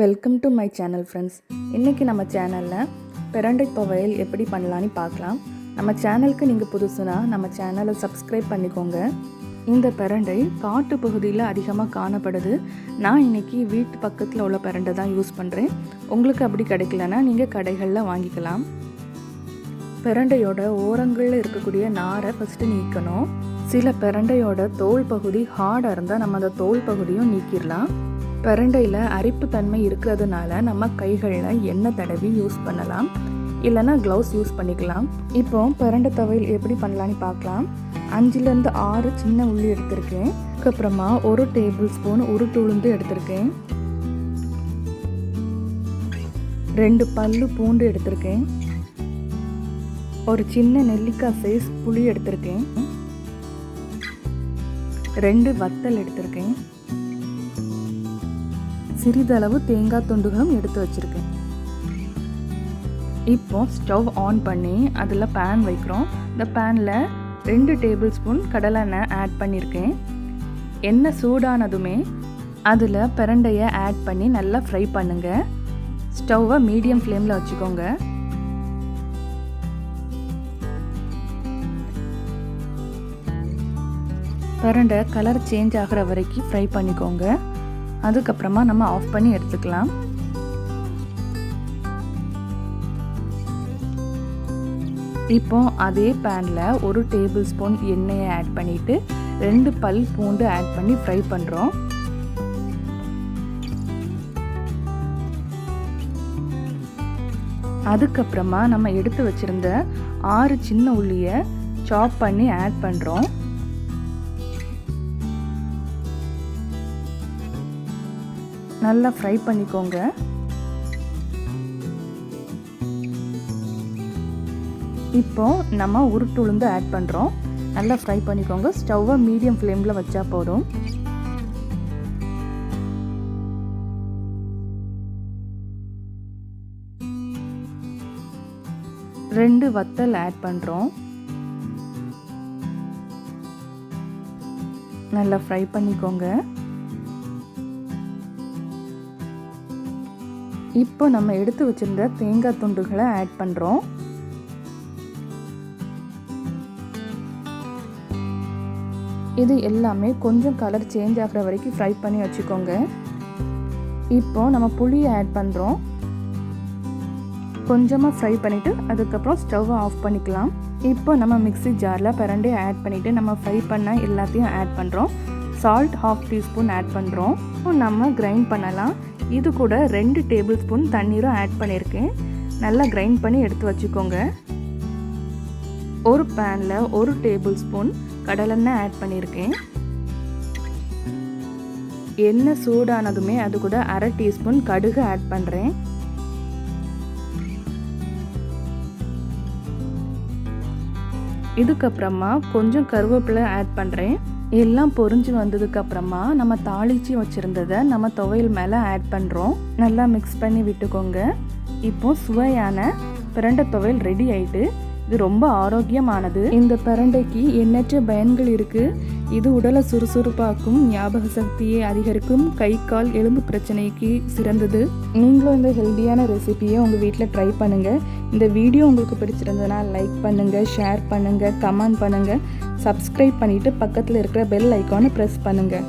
Welcome to my channel friends. இன்றைக்கி நம்ம சேனலில் பிரண்டை துவையல் எப்படி பண்ணலான்னு பார்க்கலாம். நம்ம சேனலுக்கு நீங்கள் புதுசுனா நம்ம சேனலை சப்ஸ்கிரைப் பண்ணிக்கோங்க. இந்த பிரண்டை காட்டு பகுதியில் அதிகமாக காணப்படுது. நான் இன்றைக்கி வீட்டு பக்கத்தில் உள்ள பிரண்டை தான் யூஸ் பண்ணுறேன். உங்களுக்கு அப்படி கிடைக்கலன்னா நீங்கள் கடைகளில் வாங்கிக்கலாம். பிரண்டையோட ஓரங்களில் இருக்கக்கூடிய நாரை ஃபஸ்ட்டு நீக்கணும். சில பிரண்டையோட தோல் பகுதி ஹார்டாக இருந்தால் நம்ம அந்த தோல் பகுதியும் நீக்கிடலாம். பிரண்டையில் அரிப்பு தன்மை இருக்கிறதுனால நம்ம கைகளில் எண்ணெய் தடவி யூஸ் பண்ணலாம், இல்லைன்னா க்ளவுஸ் யூஸ் பண்ணிக்கலாம். இப்போ பிரண்டை துவையல் எப்படி பண்ணலான்னு பார்க்கலாம். 5லேருந்து 6 சின்ன உள்ளி எடுத்திருக்கேன். அதுக்கப்புறமா 1 டேபிள் ஸ்பூன் உருட்டுளுந்து எடுத்திருக்கேன். 2 பல்லு பூண்டு எடுத்திருக்கேன். ஒரு சின்ன நெல்லிக்காய் சைஸ் புளி எடுத்திருக்கேன். 2 வத்தல் எடுத்திருக்கேன். சிறிதளவு தேங்காய் துண்டுகளும் எடுத்து வச்சுருக்கேன். இப்போ ஸ்டவ் ஆன் பண்ணி அதில் பேன் வைக்கிறோம். இந்த பேனில் 2 டேபிள் ஸ்பூன் கடலெண்ணெய் ஆட் பண்ணியிருக்கேன். எண்ணெய் சூடானதுமே அதில் பிரண்டையை ஆட் பண்ணி நல்லா ஃப்ரை பண்ணுங்கள். ஸ்டவ்வை மீடியம் ஃப்ளேமில் வச்சுக்கோங்க. பிரண்டை கலர் சேஞ்ச் ஆகிற வரைக்கும் ஃப்ரை பண்ணிக்கோங்க. அதுக்கப்புறமா நம்ம ஆஃப் பண்ணி எடுத்துக்கலாம். இப்போ அதே பேனில் 1 டேபிள் ஸ்பூன் எண்ணெயை ஆட் பண்ணிவிட்டு 2 பல் பூண்டு ஆட் பண்ணி ஃப்ரை பண்ணுறோம். அதுக்கப்புறமா நம்ம எடுத்து வச்சுருந்த 6 சின்ன உள்ளியை சாப் பண்ணி ஆட் பண்ணுறோம். நல்லா ஃப்ரை பண்ணிக்கோங்க. இப்போ நம்ம உருட்டுளுந்து ஆட் பண்ணுறோம். நல்லா ஃப்ரை பண்ணிக்கோங்க. ஸ்டவ்வை மீடியம் ஃப்ளேமில் வச்சா போதும். ரெண்டு வத்தல் ஆட் பண்ணுறோம். நல்லா ஃப்ரை பண்ணிக்கோங்க. இப்போ நம்ம எடுத்து வச்சிருந்த தேங்காய் துண்டுகளை ஆட் பண்ணுறோம். இது எல்லாமே கொஞ்சம் கலர் சேஞ்ச் ஆகிற வரைக்கும் ஃப்ரை பண்ணி வச்சுக்கோங்க. இப்போ நம்ம புளியை ஆட் பண்ணுறோம். கொஞ்சமாக ஃப்ரை பண்ணிவிட்டு அதுக்கப்புறம் ஸ்டவ்வை ஆஃப் பண்ணிக்கலாம். இப்போ நம்ம மிக்ஸி ஜாரில் பிரண்டையை ஆட் பண்ணிவிட்டு நம்ம ஃப்ரை பண்ண எல்லாத்தையும் ஆட் பண்ணுறோம். சால்ட் 1/2 டீஸ்பூன் ஆட் பண்ணுறோம். இப்போ நம்ம கிரைண்ட் பண்ணலாம். இது கூட 2 டேபிள் ஸ்பூன் தண்ணீரும் ஆட் பண்ணியிருக்கேன். நல்லா கிரைண்ட் பண்ணி எடுத்து வச்சுக்கோங்க. ஒரு பேனில் 1 டேபிள் ஸ்பூன் கடலெண்ணெய் ஆட் பண்ணியிருக்கேன். எண்ணெய் சூடானதுமே அது கூட 1/2 டீஸ்பூன் கடுகு ஆட் பண்ணுறேன். இதுக்கப்புறமா கொஞ்சம் கருவேப்பிலை ஆட் பண்ணுறேன். எல்லாம் பொரிஞ்சு வந்ததுக்கப்புறமா நம்ம தாளித்து வச்சுருந்ததை நம்ம துவையல் மேலே ஆட் பண்ணுறோம். நல்லா மிக்ஸ் பண்ணி விட்டுக்கோங்க. இப்போ சுவையான பிரண்டை துவையல் ரெடி ஆயிட்டு. இது ரொம்ப ஆரோக்கியமானது. இந்த பிரண்டைக்கு எண்ணற்ற பயன்கள் இருக்குது. இது உடலை சுறுசுறுப்பாக்கும், ஞாபக சக்தியை அதிகரிக்கும், கை கால் எலும்பு பிரச்சனைக்கு சிறந்தது. நீங்களும் இந்த ஹெல்த்தியான ரெசிபியை உங்கள் வீட்டில் ட்ரை பண்ணுங்கள். இந்த வீடியோ உங்களுக்கு பிடிச்சிருந்ததுன்னா லைக் பண்ணுங்கள், ஷேர் பண்ணுங்கள், கமெண்ட் பண்ணுங்கள், சப்ஸ்கிரைப் பண்ணிவிட்டு பக்கத்தில் இருக்கிற பெல் ஐக்கானை ப்ரெஸ் பண்ணுங்கள்.